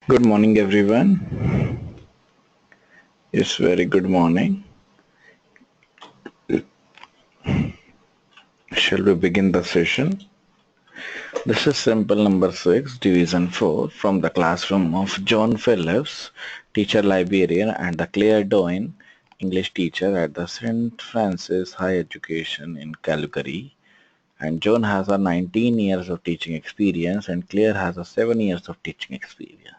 Good morning, everyone. It's very good morning. Shall we begin the session? This is sample number 6, division 4 from the classroom of John Phillips, teacher librarian and the Claire Doyne, English teacher at the St. Francis High Education in Calgary. And John has a 19 years of teaching experience and Claire has a 7 years of teaching experience.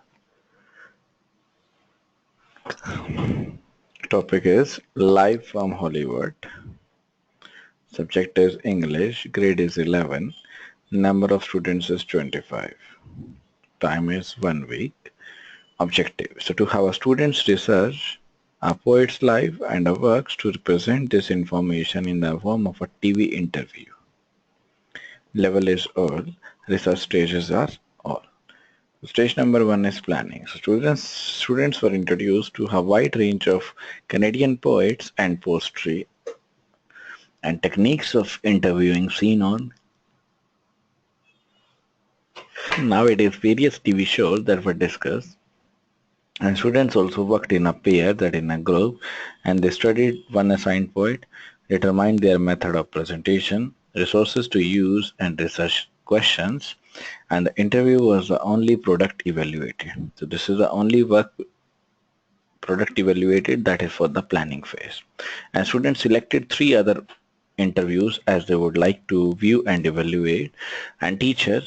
Topic is live from Hollywood. Subject is English, grade is 11, number of students is 25, time is 1 week. Objective, so to have a student's research a poet's life and a works to represent this information in the form of a TV interview. Level is all, research stages are all. Stage number 1 is planning. So students were introduced to a wide range of Canadian poets and poetry and techniques of interviewing seen on nowadays various TV shows that were discussed, and students also worked in a pair, that in a group, and they studied one assigned poet, determined their method of presentation, resources to use, and research questions, and the interview was the only product evaluated. So this is the only work product evaluated, that is for the planning phase. And students selected 3 other interviews as they would like to view and evaluate, and teacher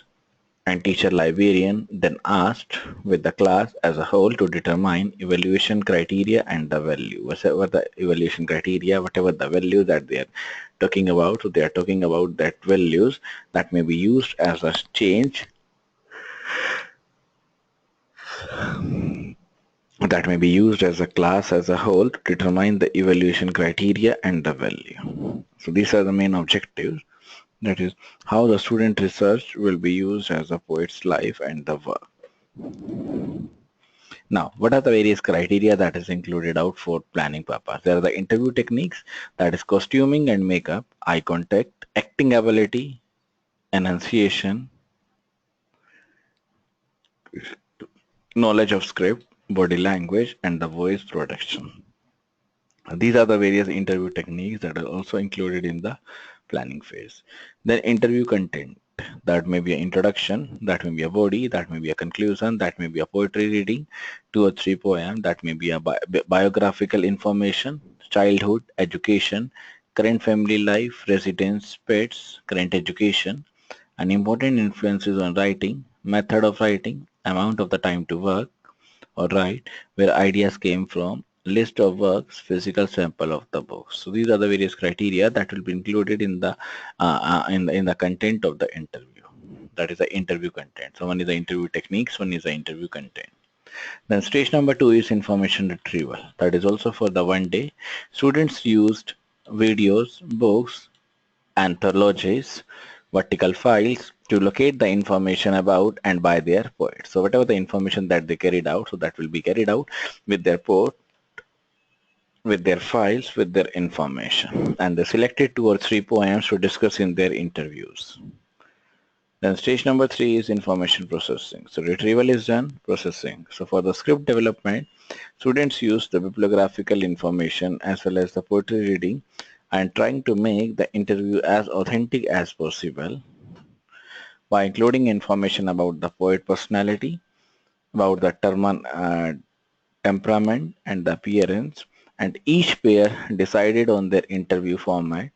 librarian then asked with the class as a whole to determine evaluation criteria and the value. Whatever the evaluation criteria, whatever the value that they are talking about, so they are talking about that values that may be used as a change, that may be used as a class as a whole to determine the evaluation criteria and the value. So these are the main objectives. That is how the student research will be used as a poet's life and the work. Now, what are the various criteria that is included out for planning purpose? There are the interview techniques, that is costuming and makeup, eye contact, acting ability, enunciation, knowledge of script, body language, and the voice production. These are the various interview techniques that are also included in the planning phase. Then interview content. That may be an introduction, that may be a body, that may be a conclusion, that may be a poetry reading, 2 or 3 poems, that may be a biographical information, childhood, education, current family life, residence, pets, current education, and important influences on writing, method of writing, amount of the time to work or write, where ideas came from, list of works, physical sample of the books. So these are the various criteria that will be included in the content of the interview. That is the interview content. So one is the interview techniques, one is the interview content. Then stage number 2 is information retrieval. That is also for the 1 day. Students used videos, books, anthologies, vertical files to locate the information about and by their poet. So whatever the information that they carried out, so that will be carried out with their poet, with their files, with their information. And they selected 2 or 3 poems to discuss in their interviews. Then stage number 3 is information processing. So retrieval is done, processing. So for the script development, students use the bibliographical information as well as the poetry reading and trying to make the interview as authentic as possible by including information about the poet personality, about the temperament and the appearance, and each pair decided on their interview format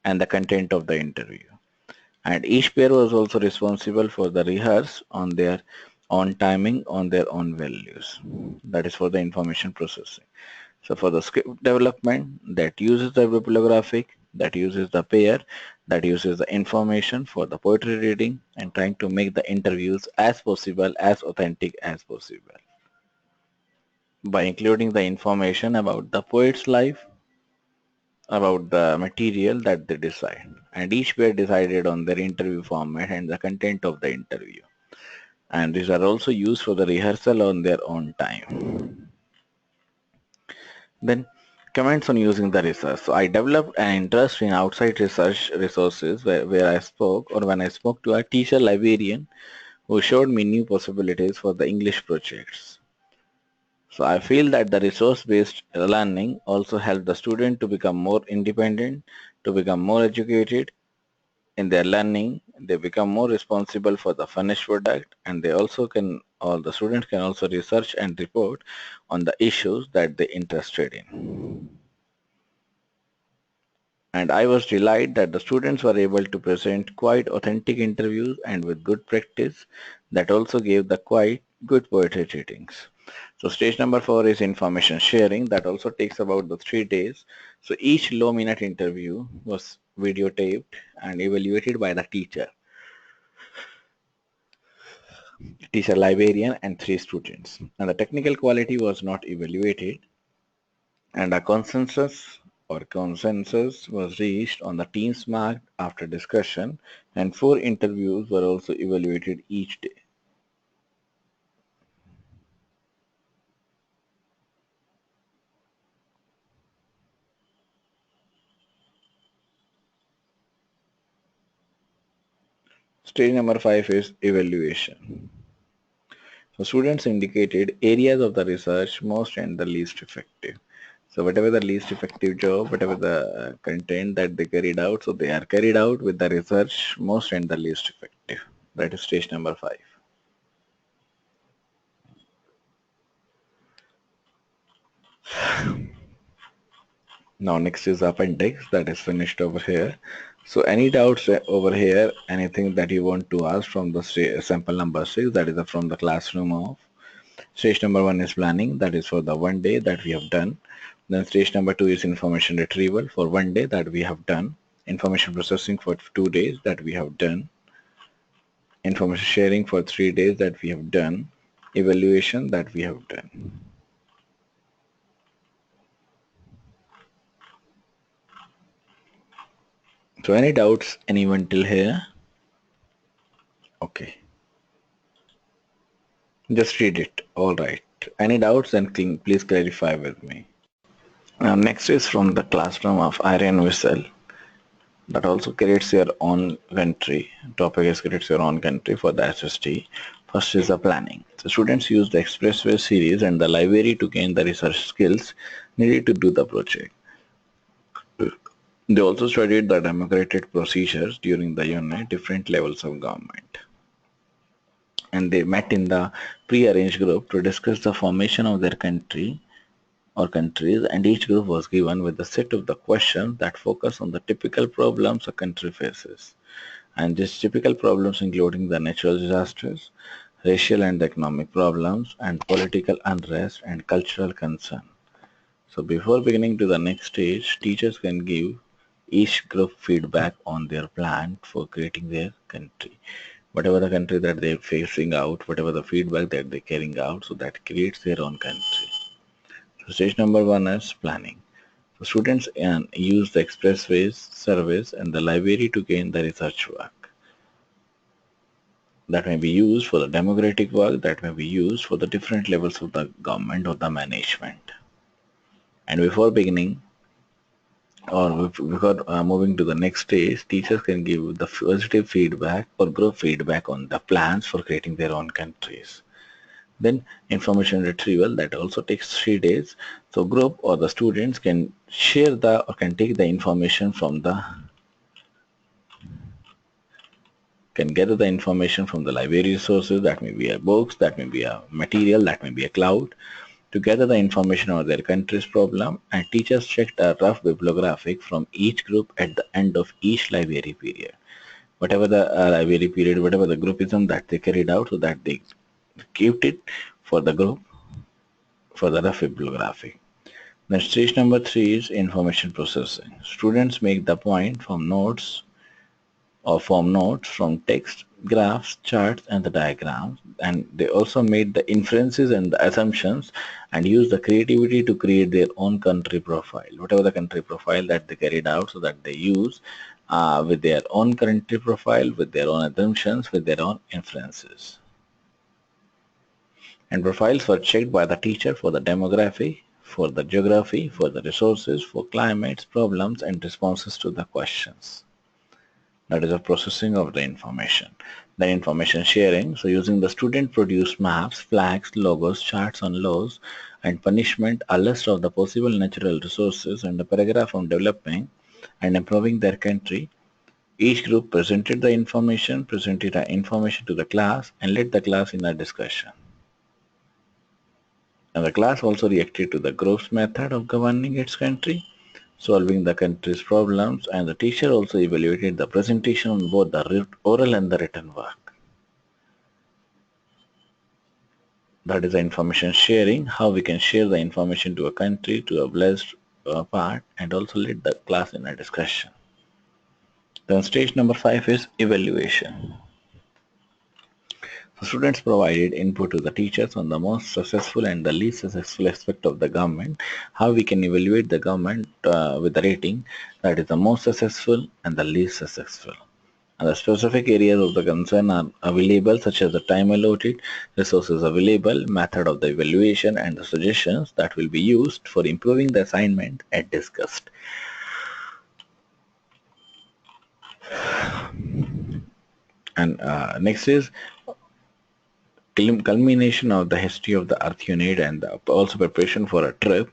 and the content of the interview. And each pair was also responsible for the rehearse on their own timing, on their own values. That is for the information processing. So for the script development, that uses the bibliographic, that uses the pair, that uses the information for the poetry reading and trying to make the interviews as possible, as authentic as possible, by including the information about the poet's life, about the material that they decide. And each pair decided on their interview format and the content of the interview. And these are also used for the rehearsal on their own time. Then comments on using the research. So I developed an interest in outside research resources where I spoke, or when I spoke to a teacher librarian who showed me new possibilities for the English projects. So I feel that the resource-based learning also helped the student to become more independent, to become more educated in their learning. They become more responsible for the finished product, and they also can, or the students can also research and report on the issues that they're interested in. And I was delighted that the students were able to present quite authentic interviews and with good practice that also gave the quite good poetry ratings. So stage number 4 is information sharing. That also takes about the 3 days. So each low minute interview was videotaped and evaluated by the teacher librarian and 3 students. And the technical quality was not evaluated, and a consensus was reached on the teams marked after discussion, and 4 interviews were also evaluated each day. Stage number 5 is evaluation. So students indicated areas of the research most and the least effective. So whatever the least effective job, whatever the content that they carried out, so they are carried out with the research most and the least effective. That is stage number 5. Now next is appendix, that is finished over here. So any doubts over here, anything that you want to ask from the sample number 6, that is from the classroom of stage number 1 is planning, that is for the 1 day that we have done. Then stage number 2 is information retrieval for 1 day that we have done. Information processing for 2 days that we have done. Information sharing for 3 days that we have done. Evaluation that we have done. So any doubts, anyone till here? Okay. Just read it. All right. Any doubts, then please clarify with me. Next is from the classroom of Iron Whistle. That also creates your own country. Topic is creates your own country for the SST. First is the planning. So students use the Expressway series and the library to gain the research skills needed to do the project. They also studied the democratic procedures during the unit, different levels of government. And they met in the pre-arranged group to discuss the formation of their country or countries, and each group was given with a set of the questions that focus on the typical problems a country faces. And these typical problems including the natural disasters, racial and economic problems, and political unrest and cultural concern. So before beginning to the next stage, teachers can give each group feedback on their plan for creating their country. Whatever the country that they're facing out, whatever the feedback that they're carrying out, so that creates their own country. So stage number 1 is planning. So students use the expressways, surveys, and the library to gain the research work. That may be used for the democratic work, that may be used for the different levels of the government or the management. And before beginning, or before moving to the next stage, teachers can give the positive feedback or group feedback on the plans for creating their own countries. Then information retrieval, that also takes 3 days. So group or the students can share the or can take the information from the can gather the information from the library resources, that may be a books, that may be a material, that may be a cloud, to gather the information on their country's problem, and teachers checked a rough bibliographic from each group at the end of each library period. Whatever the library period, whatever the groupism that they carried out, so that they kept it for the group for the rough bibliographic. Then stage number 3 is information processing. Students make the point from notes or form notes from text, graphs, charts, and the diagrams. And they also made the inferences and the assumptions and use the creativity to create their own country profile, whatever the country profile that they carried out, so that they use with their own country profile, with their own assumptions, with their own inferences. And profiles were checked by the teacher for the demography, for the geography, for the resources, for climates, problems, and responses to the questions. That is the processing of the information. Then information sharing. So using the student produced maps, flags, logos, charts on laws and punishment, a list of the possible natural resources and a paragraph on developing and improving their country. Each group presented the information to the class and led the class in a discussion. And the class also reacted to the group's method of governing its country, solving the country's problems, and the teacher also evaluated the presentation on both the oral and the written work. That is the information sharing, how we can share the information to a country, to a blessed part, and also lead the class in a discussion. Then stage number 5 is evaluation. So students provided input to the teachers on the most successful and the least successful aspect of the government, how we can evaluate the government with the rating that is the most successful and the least successful. And the specific areas of the concern are available, such as the time allotted, resources available, method of the evaluation, and the suggestions that will be used for improving the assignment as discussed. And next is culmination of the history of the Earth unit and also preparation for a trip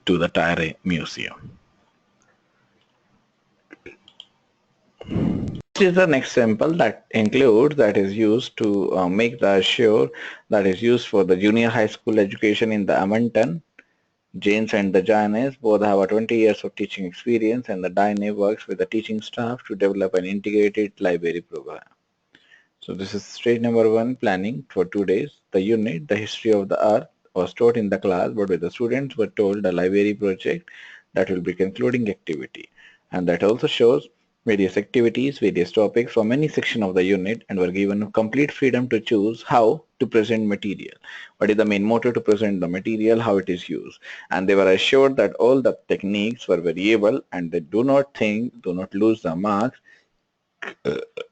to the Tyre Museum. This is the next sample that includes that is used to make the assure that is used for the junior high school education in the Edmonton. Janes and the Janes both have a 20 years of teaching experience, and the Dine works with the teaching staff to develop an integrated library program. So this is stage number 1, planning for 2 days. The unit, the history of the earth, was taught in the class, but with the students were told the library project that will be concluding activity. And that also shows various activities, various topics from any section of the unit, and were given complete freedom to choose how to present material. What is the main motto to present the material, how it is used. And they were assured that all the techniques were variable and they do not lose the marks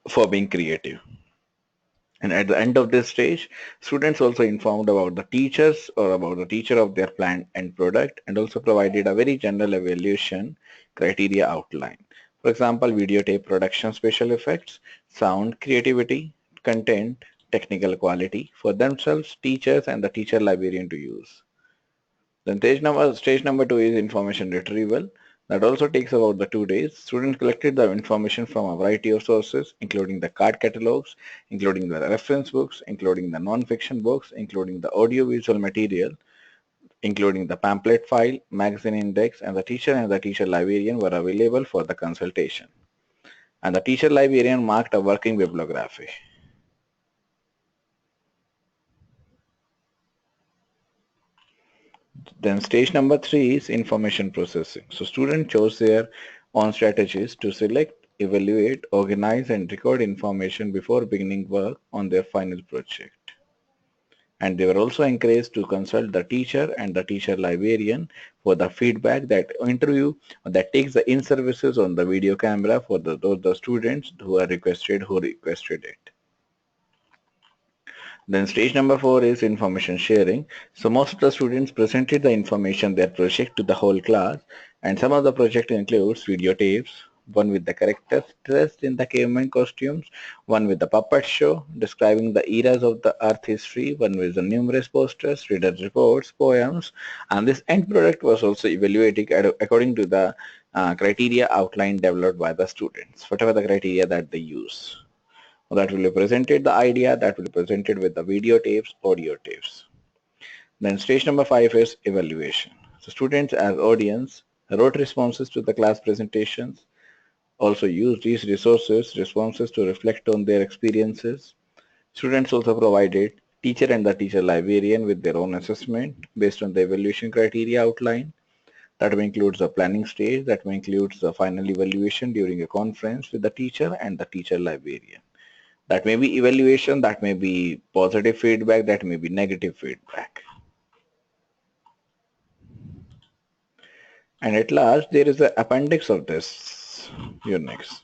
for being creative. And at the end of this stage, students also informed about the teachers or about the teacher of their planned end product and also provided a very general evaluation criteria outline. For example, videotape production special effects, sound creativity, content, technical quality for themselves, teachers, and the teacher librarian to use. Then stage number 2 is information retrieval. That also takes about the 2 days. Students collected the information from a variety of sources, including the card catalogs, including the reference books, including the non-fiction books, including the audio-visual material, including the pamphlet file, magazine index, and the teacher librarian were available for the consultation. And the teacher librarian marked a working bibliography. Then stage number 3 is information processing. So students chose their own strategies to select, evaluate, organize, and record information before beginning work on their final project. And they were also encouraged to consult the teacher and the teacher librarian for the feedback that interview that takes the in-services on the video camera for the students who requested it. Then stage number 4 is information sharing. So most of the students presented the information, their project to the whole class, and some of the project includes videotapes, one with the characters dressed in the caveman costumes, one with the puppet show describing the eras of the earth history, one with the numerous posters, reader reports, poems, and this end product was also evaluated according to the criteria outlined developed by the students, whatever the criteria that they use. That will be presented the idea that will be presented with the videotapes, audio tapes. Then stage number 5 is evaluation. So students as audience wrote responses to the class presentations, also used these responses to reflect on their experiences. Students also provided teacher and the teacher librarian with their own assessment based on the evaluation criteria outlined. That includes the planning stage, that includes the final evaluation during a conference with the teacher and the teacher librarian. That may be evaluation, that may be positive feedback, that may be negative feedback. And at last, there is an appendix of this Unix.